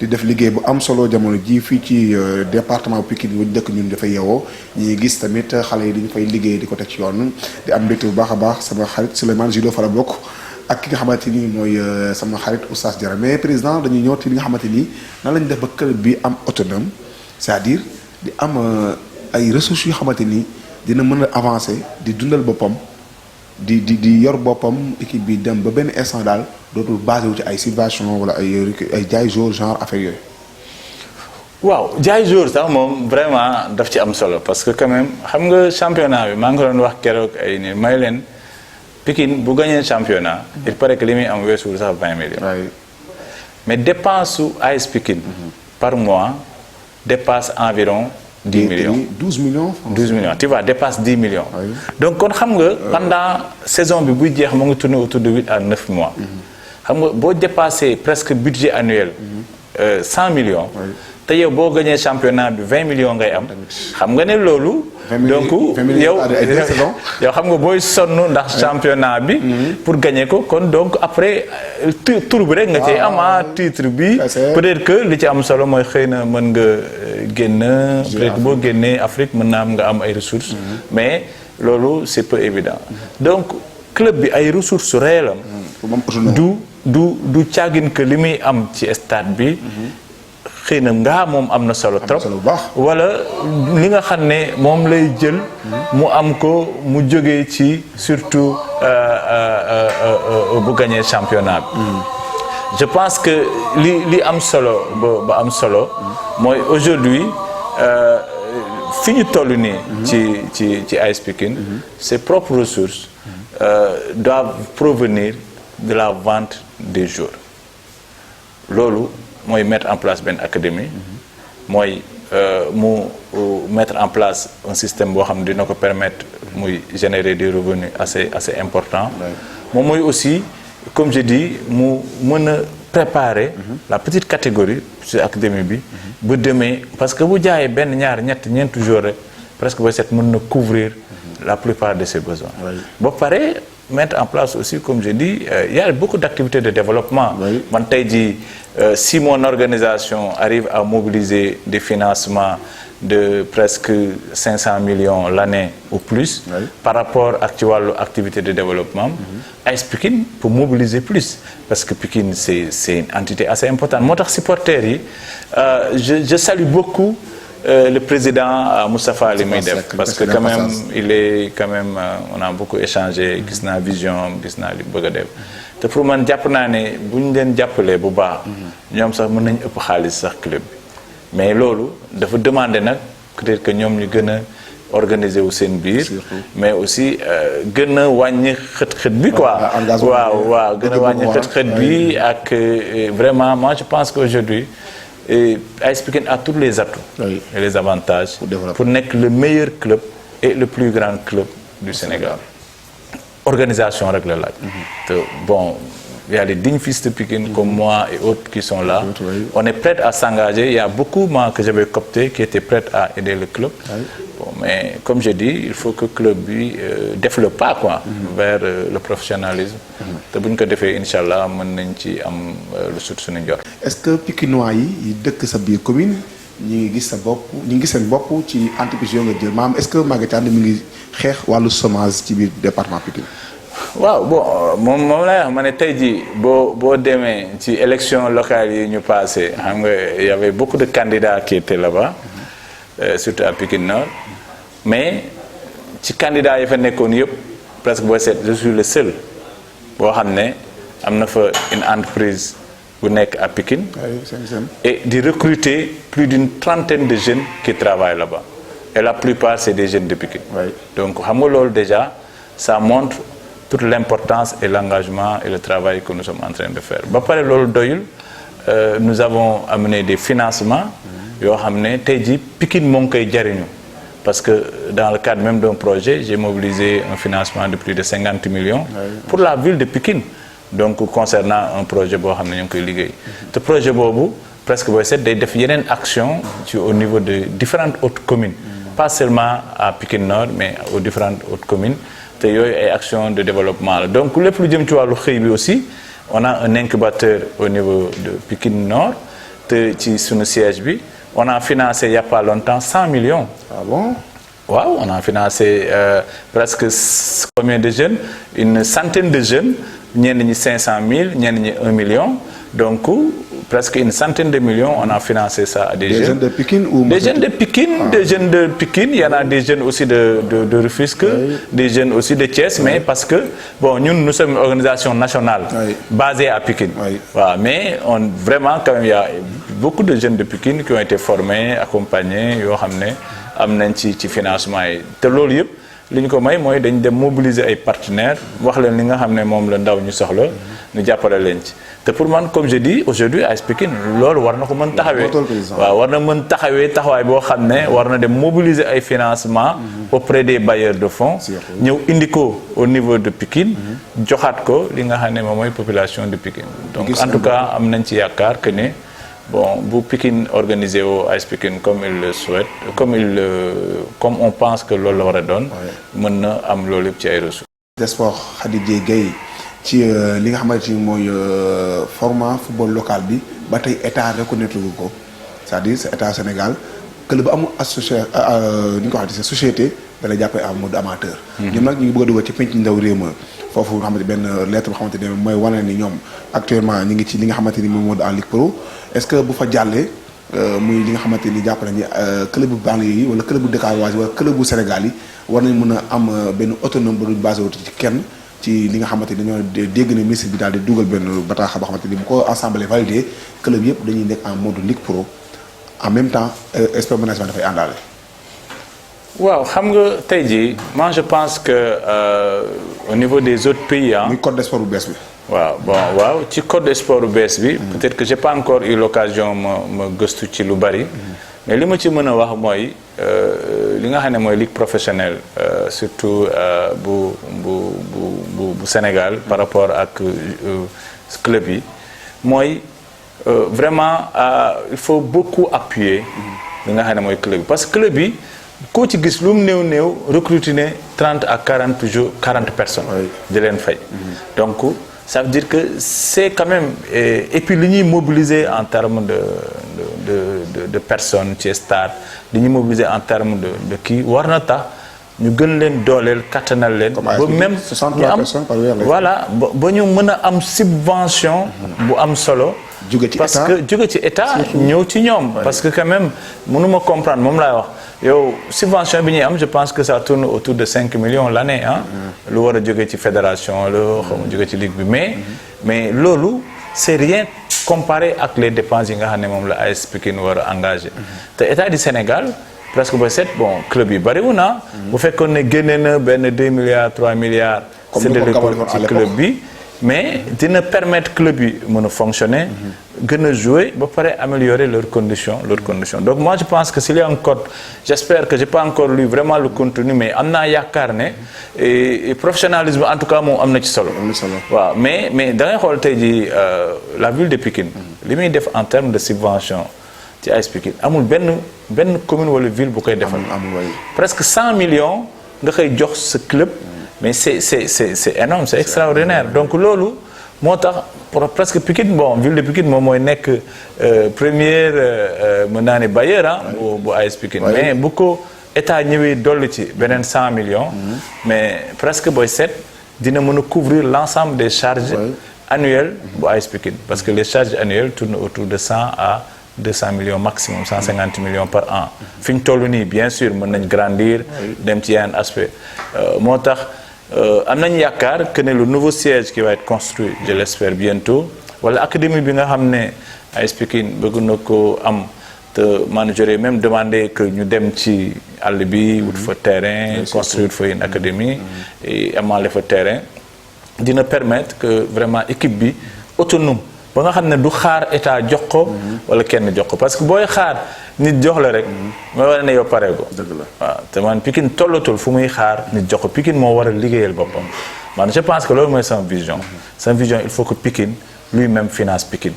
di def liggéey bu am solo jamono ji fii ci département Pikine bu dëkk ñun dafay yeewoo ñuy gis tamit xale yi dañu fay liggéey di ko teg ci yoon di am mbégte bu baax a baax sama xarit Souleymane Julo fa la bokk ak ki nga xamante ni mooy sama xarit Oustaz Diarra mais président dañuy ñëw ci li nga xamante ni nan lañu def ba club bi am autonome c'est-à-dire di am ay ressources yu xamante ni dina mën a avancer di dundal boppam di yor boppam équipe bi dem ba benn instant daal dootul basé wu ci ay subvention wala ay jaay jour genre affaire yooyu. waaw jaay jour sax moom vraiment daf ci am solo parce que quand même xam nga championnat bi maa ngi ko doon wax keroog ay ni may leen Pikine bu gagné championnat il paraît que li muy am weesuwul sax 20 millions. mais dépense su AS Pikine par mois dépasse environ 10 millions 12 millions. 12 millions tu vois dépasse 10 millions. donc kon xam nga pendant saison bi buy jeex mu ngi tourner autour de 8 à 9 mois. xam nga boo dépassé presque budget annuel 100 millions. te yow boo gagné championnat bi 20 millions ngay am. xam nga ne loolu. donc yow xam nga booy sonn ndax championnat bi. pour gagner ko kon donc après tour bi rek nga cay am titre bi. peut-être que li ci am solo mooy xëy na mën nga génn. peut-être que boo génnee Afrique mën naa am nga am ay ressources. mais loolu c'est peu évident. donc club bi ay ressources réelles am. du caagin que li muy am ci stade bi. xëy na ngaa moom am na solo trop wala li nga xam ne moom lay jël mu am ko mu jógee ci surtout bu gagné championnat bi je pense que li am solo ba am solo mooy aujourd'hui fi ñu toll nii ci AS Pikine ses propres ressources doivent provenir de la vente des jours loolu mooy mettre en place benn académie mooy mettre en place un système boo xam ne dina ko permettre muy générer des revenus assez importants moom mooy aussi comme je dis mu mën a préparer la petite catégorie ci académie bi ba demee parce que bu jaayee benn ñaar ñeenti jours rek presque ba set mën na couvrir la plupart de ses besoins ba pare mettre en place aussi comme je dis il y a beaucoup d'activités de développement man tey jii si mon organisation arrive à mobiliser des financements de presque 500 millions l'année ou plus par rapport ak ci wàllu activité de développement AS Pikine pour mobiliser plus parce que Pikine c'est une entité assez importante moo tax supporters yi je salue beaucoup le président Moustapha Ali muy def parce que quand même il est quand même on a beaucoup échangé gis naa vision gis naa li bëgg a def te pour man jàpp naa ne bu ñu leen jàppalee bu baax ñoom sax mën nañu ëpp xaalis sax club bi mais loolu dafa demander nag peut-être que ñoom ñu gën a organiser wu seen biir mais aussi gën a wàññi xët-xët bi quoi waaw gën a wàññi xët-xët bi ak vraiment moi je pense qu'aujourd'hui AS Pikine a tous les atouts et les avantages pour nekk le meilleur club et le plus grand club du Sénégal organisation rek la laaj te bon il y a les dignes fils de Pikine comme moi et autres qui sont là on est prêts à s'engager il y a beaucoup moi que j'avais coopté qui étaient prêts à aider le club bon mais comme je dis il faut que club bi def le pas quoi vers le professionnalisme te bu ñu ko defee incha allah mën nañ ci am lu sut suñu njort. est-ce que Pikinois yi dëkk sa biir commune ñi ngi gis sa bopp ñi ngi gis seen bopp ci entreprise yoo nga jël maanaam est-ce que Maguette Thiam mi ngi xeex wàllu chômage ci biir département Pikine. waaw bon moom lay wax ma ne tey jii boo demee ci élection locale yi ñu passé xam nga il y avait beaucoup de candidats qui étaient là-bas surtout à Pikine Nord mais ci candidats yi fa nekkoon yëpp presque booy seet je suis le seul boo xam ne am na fa une entreprise bu nekk à Pikine et di recruter plus d'une trentaine de jeunes qui travaillent là-bas et la plupart c'est des jeunes de Pikine donc xam nga loolu déjà ça montre toute l'importance et l'engagement et le travail que nous sommes en train de faire ba pare loolu doyul nous avons amené des financements yoo xam ne tey jii Pikine moo ngi koy jariñu parce que dans le cadre même d'un projet j'ai mobilisé un financement de plus de 50 millions pour la ville de Pikine donc concernant un projet boo xam ne ñu ngi koy liggéey te projet boobu presque booy seet day def yeneen action ci au niveau de différentes autres communes pas seulement à Pikine Nord mais aux différentes autres communes te yooyu ay actions de développement la donc lépp lu jëm ci wàllu xëy bi aussi on a un incubateur au niveau de Pikine Nord te ci sunu siège bi on a financé il y a pas longtemps 100 millions. Ah bon? Waaw on a financé presque combien de jeunes une centaine de jeunes ñenn ñi 500 000 ñenn ñi 1 million donc presque une centaine de millions on a financé ça à des jeunes de Pikine ou des jeunes de Pikine des jeunes de Pikine il y en a des jeunes aussi de Rufisque des jeunes aussi de Thiès mais parce que bon nous sommes une organisation nationale basée à Pikine voilà mais vraiment quand même il y a beaucoup de jeunes de Pikine qui ont été formés accompagnés yoo xam ne am nañ ci financement yi te loolu yëpp li ñu ko may mooy dañ dem mobiliser ay partenaires wax leen li nga xam ne moom la ndaw ñu soxla ñu jàppale leen ci te pour man comme je dis aujourd'hui AS Pikine loolu war na ko mën taxawee waaw war na mën taxawee taxawaay boo xam ne war na dem mobiliser ay financement auprès des bailleurs de fonds ñëw indi ko au niveau de Pikine joxaat ko li nga xam ne moom mooy population de Pikine donc en tout cas am nañ ci yaakaar que ne bon bu Pikine organisé au AS Pikine comme il le souhaite comme on pense que loolu la war a doon mën na am loolu yëpp ci ay ressources. des sports Khady Dieye Gaye ci li nga xamante ni mooy format football local bi ba tey état reconnaître ko c'est-à-dire c'est état Sénégal club bu amul associé ni ñu ko waxee société da lay jàppee en mode amateur. ñoom nag ñu ngi bëgg a dugal ci penc ndaw réew ma foofu nga xamante benn lettre boo xamante ne mooy wane ni ñoom actuellement ñu ngi ci li nga xamante ni moom moo di en Ligue Pro est-ce que bu fa jàllee muy li nga xamante ni jàpp nañu club bu banlieue yi wala club bu Dakarois wala club bu Sénégal yi war nañ mën a am benn autonome ba du basé wu ci kenn ci li nga xamante ni dañoo dégg ne ministre bi daal di dugal benn bataaxal boo xamante ni bu ko assemblée validé club yëpp dañuy nekk en mode Ligue Pro en même temps sport management dafay àndaale. waaw xam nga tey jii moi je pense que au niveau des autres pays muy code de sport bu bees bi. Waaw ci code de sport bees bi. Peut-être que j'ai pas encore eu l'occasion ma gëstu ci lu bari. Mais li ma ci mën a wax mooy li nga xam ne mooy ligue professionnelle surtout bu Sénégal par rapport ak club yi mooy vraiment il faut beaucoup appuyer li nga xam ne mooy club yi parce que club yi koo ci gis lu mu néew recruter ne 30 à 40 personnes. di leen fay. Donc ça veut dire que c'est quand même et puis li ñuy mobiliser en termes de personnes ci stade li ñuy mobiliser en termes de kii war na tax ñu gën leen dooleel kattanal leen. ba même 63 personnes par weer voilà ba ñu mën a am subvention. bu am solo. parce que jóge ci état ñëw ci ñoom. parce que quand même mënuma comprendre moom laay wax. yow subvention bi ñuy am je pense que ça tourne autour de 5 millions l'année ah. lu war a jóge ci fédération la xaw ma jóge ci ligue bi mais loolu c'est rien comparé ak les dépenses yi nga xam ne moom la AS Pikine war a engagé. te état du Sénégal presque ba seet club yi bariwul na. bu fekkoon ne génne na benn 2 milliards 3 milliards. comme ni ko ci club bi. mais dina permettre club yi mën a fonctionner. gën a jouer ba pare améliorer leurs conditions. Donc moi je pense que s'il y a un code j'espère que j'ai pas encore lu vraiment le contenu mais am naa yaakaar ne et professionnalisme en tout cas moom am na ci solo. waaw mais da ngay xool tey jii la ville de Pikine. li muy def en termes de subvention ci AS Pikine amul benn commune wala ville bu koy defal. presque 100 millions nga koy jox sa club. mais c'est énorme c'est extraordinaire donc loolu moo tax presque Pikine ville de Pikine moom mooy nekk première mën naa ne bailleur bu AS Pikine mais bu ko état ñëwee dolli ci beneen 100 millions mais presque booy seet dina mën a couvrir l'ensemble des charges annuelles bu AS Pikine parce que les charges annuelles tournent autour de 100 à 200 millions maximum 150 millions par an fi ñu toll nii bien sûr mën nañ grandir dem ci yeneen aspect moo tax am nañu yaakaar que ne le nouveau siège qui va être construit je l'espère bientôt wala académie bi nga xam ne AS Pikine bëgg na ko am te man j'aurais même demandé que ñu dem ci àll bi wut fa terrain construire fa une académie et amaale fa terrain dina permettre que vraiment équipe bi autonome ba nga xam ne du xaar état jox ko wala kenn jox ko parce que booy xaar nit jox la rek mooy war ne yow pare ko waaw te man Pikine tollatul fu muy xaar nit jox ko Pikine moo war a liggéeyal boppam man je pense que loolu mooy sama vision il faut que Pikine lui-même finance Pikine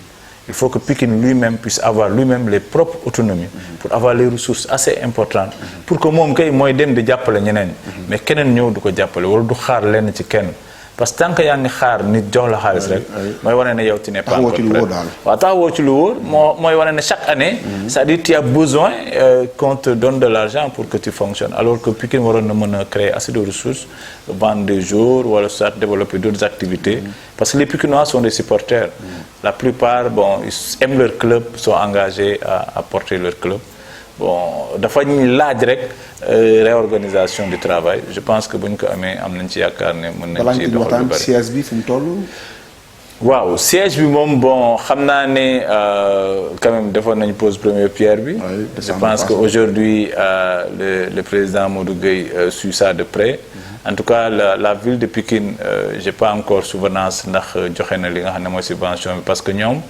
il faut que Pikine lui-même puisse avoir lui-même les propres autonomies pour avoir les ressources assez importantes pour que moom kay mooy dem di jàppale ñeneen mais keneen ñëw du ko jàppale wala du xaar lenn ci kenn parce que tant que yaa ngi xaar nit jox la xaalis rek mooy wane ne yow tu n'es pas encore prêt waaw taxawoo ci lu wóor mooy wane ne chaque année c'est-à-dire tu as besoin qu'on te donne de l'argent pour que tu fonctionnes alors que Pikine waroon na mën a créer assez de ressources vendre des jours wala soit développer d'autres activités parce que les Pikinois sont des supporters la plupart ils aiment leur club sont engagés à porter leur club dafa laaj rek réorganisation du travail je pense que bu ñu ko amee am nañ ci yaakaar ne mën nañ ci doxal lu bari siège bi fu mu toll. waaw siège bi moom xam naa ne quand même defoon nañu pose première pierre bi. je pense que aujourd'hui le président Modou Gueye suit ça de près. En tout cas la ville de Pikine j'ai pas encore souvenance ndax joxe na li nga xam ne mooy subvention bi parce que ñoom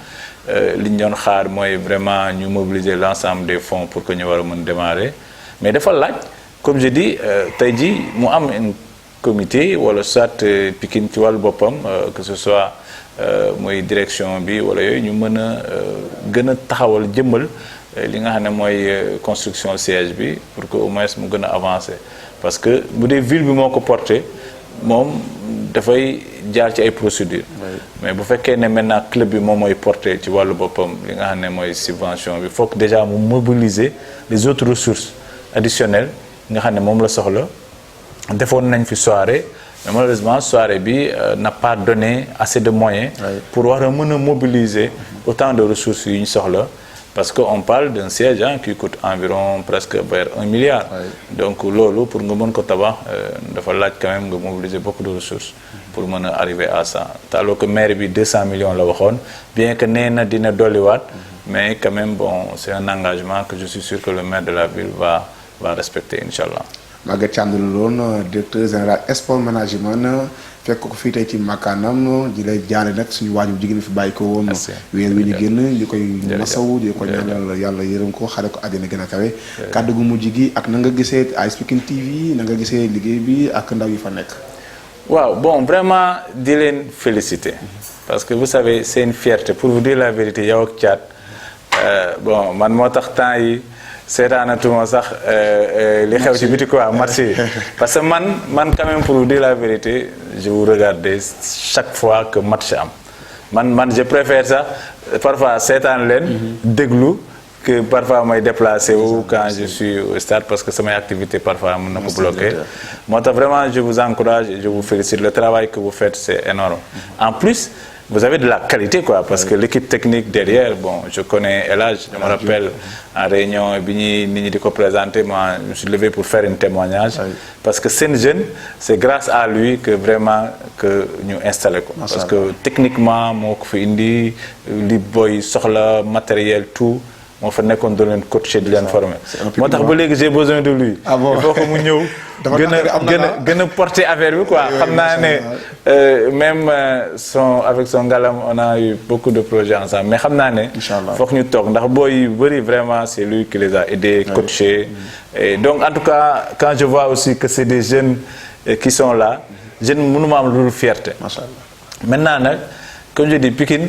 li ñu doon xaar mooy vraiment ñu mobiliser l'ensemble des fonds pour que ñu war a mën démarrer mais dafa laaj comme je dis tey jii mu am un comité wala soit Pikine ci wàllu boppam que ce soit mooy direction bi wala yooyu ñu mën a gën a taxawal jëmmal li nga xam ne mooy construction siège bi pour que au moins mu gën a avancer parce que bu dee ville bi moo ko porté moom dafay jaar ci ay procédures mais bu fekkee ne maintenant club bi moom mooy porté ci wàllu boppam li nga xam ne mooy subvention bi faut que déjà mu mobiliser les autres ressources additionnelles nga xam ne moom la soxla defoon nañ fi soirée mais malheureusement soirée bi n'a pas donné assez de moyens pour war a mën a mobiliser autant de ressources yu ñu soxla parce que on parle d'un siège qui coûte environ presque vers 1 milliard donc loolu pour nga mën ko tabax dafa laaj quand même nga mobiliser beaucoup de ressources pour mën a arriver à ça alors que maire bi 200 millions la waxoon bien que nee na dina dolliwaat mais quand même c'est un engagement que je suis sûr que le maire de la ville va respecter inchallah. Maguette Thiam la loon directeur général sport management fekk ko fii tey ci makkaanam di lay jaale nag suñu waajur jigéen fi bàyyi ko woon weer wi ñu génn ñu koy masaw di ko ñaanal yàlla yërëm ko xare ko àddina gën a kawe kàddu gu mujj gi ak na nga gisee AS Pikine TV na nga gisee liggéey bi ak ndaw yi fa nekk. waaw bon vraiment di leen féliciter parce que vous savez c'est une fierté pour vous dire la vérité yow ak Thiat bon man moo tax temps yi seetaanatuma sax li xew ci biti quoi match yi parce que man quand même pour vous dire la vérité je vous regardais chaque fois que match am man je préfère ça parfois seetaan leen déglu que parfois may déplacé wu quand je suis au stade parce que samay activité parfois mën na ko bloquer moo tax vraiment je vous encourage et je vous félicite le travail que vous faites c'est énorme en plus vous avez de la qualité quoi parce que l'équipe technique derrière bon je connais Elage je me rappelle en réunion bi ñuy nit ñi di ko présenter moi je me suis levé pour faire un témoignage parce que seen jeune c'est grâce à lui que vraiment que ñu installé ko parce que techniquement moo ko fi indi li boy soxla matériel tout moo fa nekkoon doon leen coacher di leen former moo tax ba léegi j'ai besoin de lui il faut que mu ñëw gën a porter affaire bi quoi xam naa ne même avec son ngalam on a eu beaucoup de projets ensemble mais xam naa ne foog ñu toog ndax booy yu bëri vraiment c'est lui qui les a aidés coachés et donc en tout cas quand je vois aussi que c'est des jeunes qui sont là jeunes mënuma am lu dul fierté maintenant nag comme je dis Pikine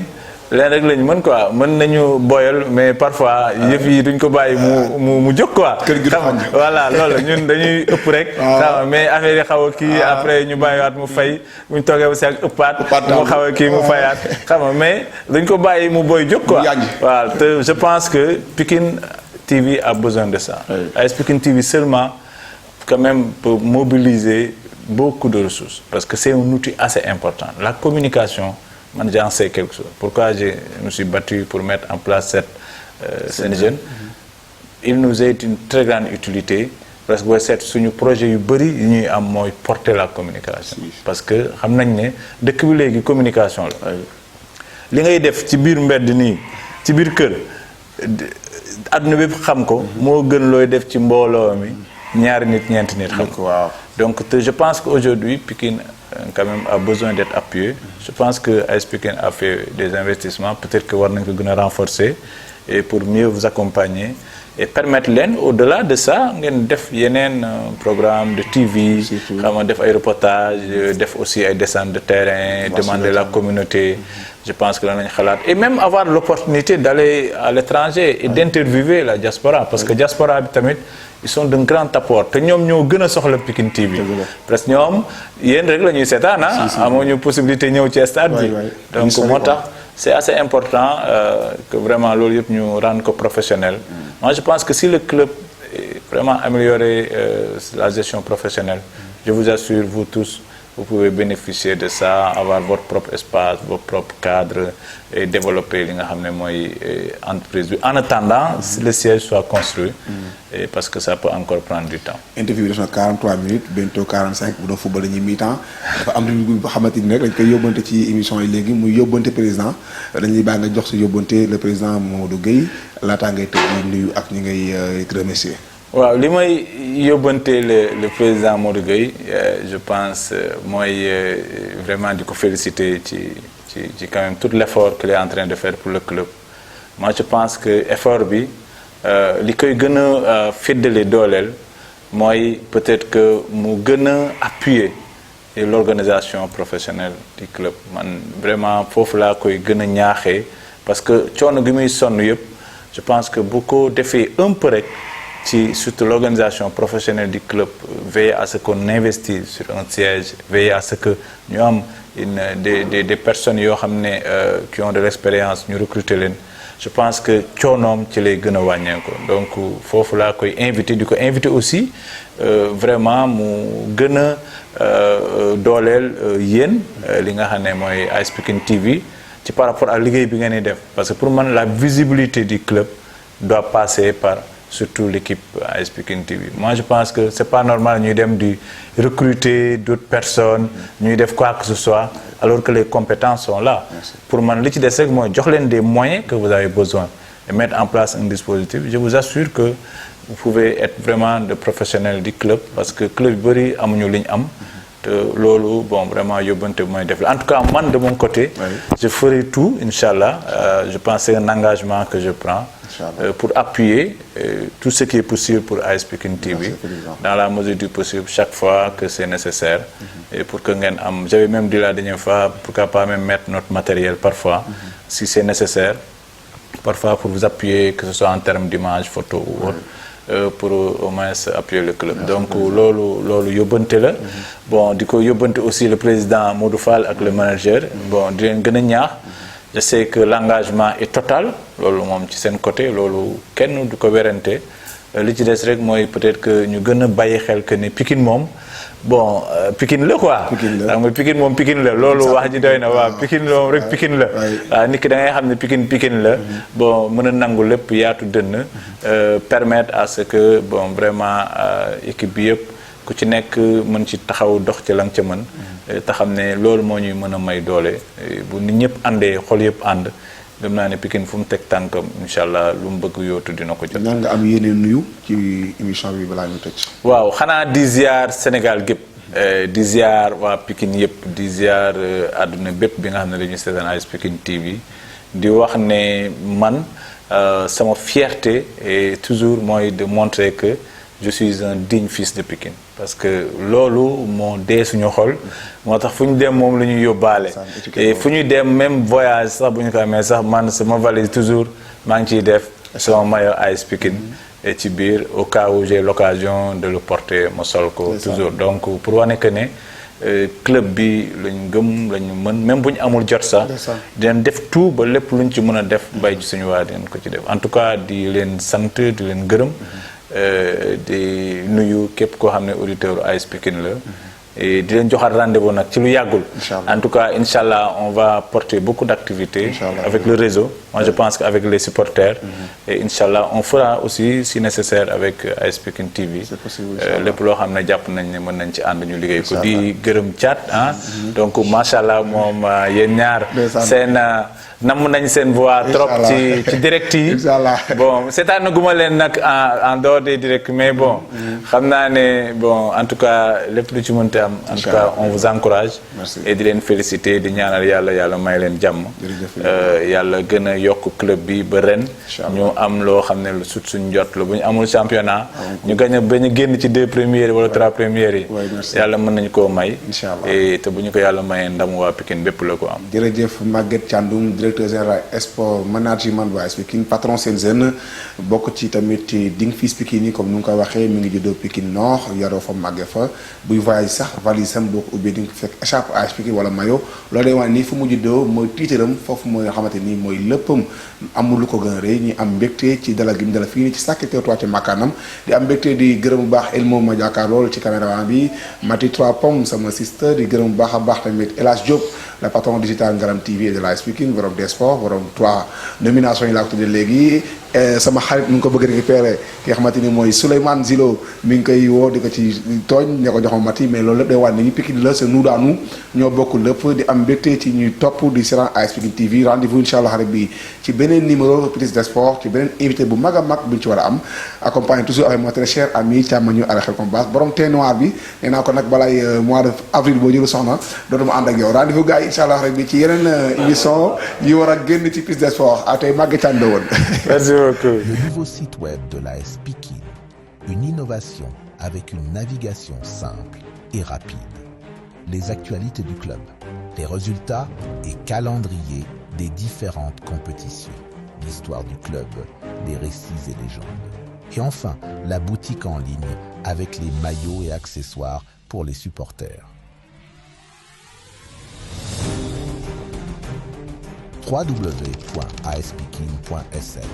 leen rek lañu mën quoi mën nañu boyal mais parfois yëf yi duñ ko bàyyi mu jóg quoi xam voilà loolu ñun dañuy ëpp rek xam mais affaire yi xaw a kii après ñu bàyyiwaat mu fay bu ñu toogee ba si ak ëppaat mu xaw a kii mu fayaat xam nga mais dañ ko bàyyi mu boy jóg quoi waaw te je pense que Pikine TV a besoin de ça AS Pikine TV seulement quand même peut mobiliser beaucoup de ressources parce que c'est un outil assez important la communication man j'en sais quelque chose pourquoi je me suis battu pour mettre en place cette jeune il nous est une très grande utilité parce que booy seet suñu projet yu bëri yu ñuy am mooy porter la communication parce que xam nañ ne dëkk bi léegi communication la li ngay def ci biir mbedd nii ci biir kër àdduna bépp xam ko moo gën looy def ci mbooloo mi ñaari nit ñeenti nit xam ko donc je pense qu'aujourd'hui Pikine quand même a besoin d'être appuyé je pense que AS Pikine a fait des investissements peut-être que war nañ ko gën a renforcer et pour mieux vous accompagner et permettre leen au-delà de ça ngeen def yeneen programme de TV xam nga def ay reportages def aussi ay descentes de terrain demander la communauté je pense que danañ xalaat et même avoir l'opportunité d'aller à l'étranger et d'interviewer la diaspora parce que diaspora bi tamit ils sont d'un grand apport te ñoom ñoo gën a soxla Pikine TV parce que ñoom yéen rek la ñuy seetaan amoo ñu possibilité ñëw ci stade bi donc moo tax c'est assez important que vraiment loolu yëpp ñu rendre ko professionnel moi je pense que si le club est vraiment amélioré la gestion professionnelle je vous assure vous tous vous pouvez bénéficier de ça avoir votre propre espace votre propre cadre et développer li nga xam ne mooy entreprise bi en attendant le siège soit construit et parce que ça peut encore prendre du temps. interview bi def na 43 minutes bientôt 45 bu doon football ñi mi-temps dafa am lu nga xamante ni rek dañ koy yóbbante ci émission yi léegi muy yóbbante président dañuy baax nga jox sa yóbbante le président Mamadou Gueye laataa ngay tëj nuyu ak ñi ngay remercier. waaw li may yóbbante le président Modou Gueye je pense mooy vraiment di ko féliciter ci quand même tout l'effort qu'il est en train de faire pour le club moi je pense que effort bi li koy gën a féddale dooleel mooy peut-être que mu gën a appuyer l'organisation professionnelle du club man vraiment foofu laa koy gën a ñaaxee parce que coono gi muy sonn yëpp je pense que bu ko defee un peu rek ci surtout l'organisation professionnelle du club veiller à ce qu'on investisse sur un siège veiller à ce que ñu am des personnes yoo xam ne qui ont de l'expérience ñu recruter leen je pense que coonoom ci lay gën a wàññeeku donc foofu laa koy inviter di ko inviter aussi vraiment mu gën a dooleel yéen li nga xam ne mooy AS Pikine TV ci par rapport à liggéey bi ngeen di def parce que pour man la visibilité du club doit passer par surtout l'équipe AS Pikine TV moi je pense que c'est pas normal ñuy dem di recruter d'autres personnes ñuy def quoi que ce soit alors que les compétences sont là pour man li ci des rek mooy jox leen des moyens que vous avez besoin et mettre en place un dispositif je vous assure que vous pouvez être vraiment de professionnels du club parce que club yu bëri amuñu li ñu am lolu bon vraiment yóbbante moy def en tout cas man de mon côté je ferai tout inchallah je pense c'est un engagement que je prends pour appuyer tout ce qui est possible pour AS Pikine TV dans la mesure du possible chaque fois que c'est nécessaire et pour que ngeen am j'avais même dit la dernière fois pourquoi pas même mettre notre matériel parfois si c'est nécessaire parfois pour vous appuyer que ce soit en termes d'image photo ou autre pour au moins appuyer le club. Donc lolu yobante la bon diko yobante aussi le président Modou Fall ak le manager bon di len gëna ñaax je sais que l'engagement est total lolu mom ci sen côté lolu kenn du ko wérenté li ci dess rek moy peut-être que ñu gëna bayyi xel que né Pikine mom bon Pikine la quoi xam nga Pikine mom Pikine la lolu wax ji doyna wa Pikine mom rek Pikine la nit ki da ngay xamné Pikine la bon mëna nangu lepp yaatu deun permettre à ce que bon vraiment équipe bi yépp ku ci nek mën ci taxaw dox ci lang ci mën ta xamné lolu mo ñuy mëna may doolé bu nit ñëpp andé xol yépp and dem naa ne Pikine fu mu teg tànkam incha allah lu mu bëgg yootu dina ko jot. nan nga am yéene nuyu ci émission bi balaa ñu tëj. waaw xanaa di ziar Sénégal gépp di ziar waa Pikine yëpp di ziar àdduna bépp bi nga xam ne dañuy seetaan AS Pikine TV di wax ne man sama fierté est toujours mooy de montrer que je suis un digne fils de Pikine parce que loolu moo dee suñu xol moo tax fu ñu dem moom la ñuy yóbbaale et fu ñu dem même voyage sax bu ñu ko amee sax man sama valise toujours maa ngi ciy def sama maillot AS Pikine et ci biir au cas où j'ai l'occasion de le porter ma sol ko toujours donc pour wane que ne club bi lañ gëm lañu mën même bu ñu amul jot sax dinañ def tout ba lépp luñ ci mën a def bay ci suñu waa dinañ ko ci def en tout cas di leen sant di leen gërëm di nuyu képp koo xam ne auditeur AS Pikine la et di leen joxaat rendez-vous nag ci lu yàggul en tout cas inchallah on va porter beaucoup d'activités avec le réseau moi je pense qu'avec les supporters et inchallah on fera aussi si nécessaire avec AS Pikine TV lépp loo xam ne jàpp nañ ne mën nañ ci ànd ñu liggéey ko di gërëm Thiat donc machallah moom yéen ñaar seen nam nañ seen voix trop ci direct yi bon seetaan guma leen nag en dehors des directs mais bon xam naa ne bon en tout cas lépp lu ci mënte am en tout cas on vous encourage et di leen féliciter di ñaanal yàlla may leen jàmm yàlla gën a yokk club bi ba ren ñu am loo xam ne lu sut suñ jot la bu ñu amul championnat ñu gañ a bañ a génn ci 2 premières wala 3 premières yi yàlla mën nañu koo may et te bu ñu ko yàlla mayee ndam waa Pikine bépp la ko am jërëjëf Maguette Thiandoum directeur général sport management bu AS Pikine patron seen jeune bokk ci tamit ding fils Pikine yi comme nu nga koy waxee mi ngi juddoo Pikine Nord yaroo fa màgge fa buy voyage sax valise am boo ko ubbee di nga fekk écharpe AS Pikine wala maillot loolu day wax nii fu mu juddoo mooy tiitaram foofu mooy nga xamante ni mooy léppam amul lu ko gën a rëy ñu am mbégte ci dalal gi mu dalal fii nii ci Sacré Cœur 3 ci makkaanam di am mbégte di gërëm bu baax Elmo ma jàkkaar loolu ci caméraman bi Mati 3 Pommes sama sister di gërëm bu baax a baax tamit El Hadj Diop le patron digital Ngalam TV et de l'AS Pikine borom des sports borom 3 nominations yi laa ko tuddee léegi sama xarit mu ngi ko bëgg récupérer ki nga xamante ni mooy Souleymane Zilo mi ngi koy woo di ko ci tooñ ne ko joxo Mati mais loolu lépp day wane ni Pikine la c'est nous daanu ñoo bokk lépp di am mbégte ci ñuy topp di seetaan AS Pikine TV rendez-vous inchallah xarit bi ci beneen numéro Plus de Sport ci beneen invité bu mag a mag buñ ci war a am accompagné toujours avec mon très cher ami càmmañu ara xel combat borom thé noir bi nee naa ko nag balaay mois de avril boo jëlu soxna dootuma ànd ak yow rendez-vous gars yi inchallah xarit bi ci yeneen émission yi war a génn ci Plus de Sport a tey Maguette Thiandoum woon merci beaucoup. Le nouveau site web de l'AS Pikine, une innovation avec une navigation simple et rapide. Les actualités du club, les résultats et calendrier des différentes compétitions, l'histoire du club, les récits et légendes. Et enfin, la boutique en ligne avec les maillots et accessoires pour les supporters. www.aspikine.sn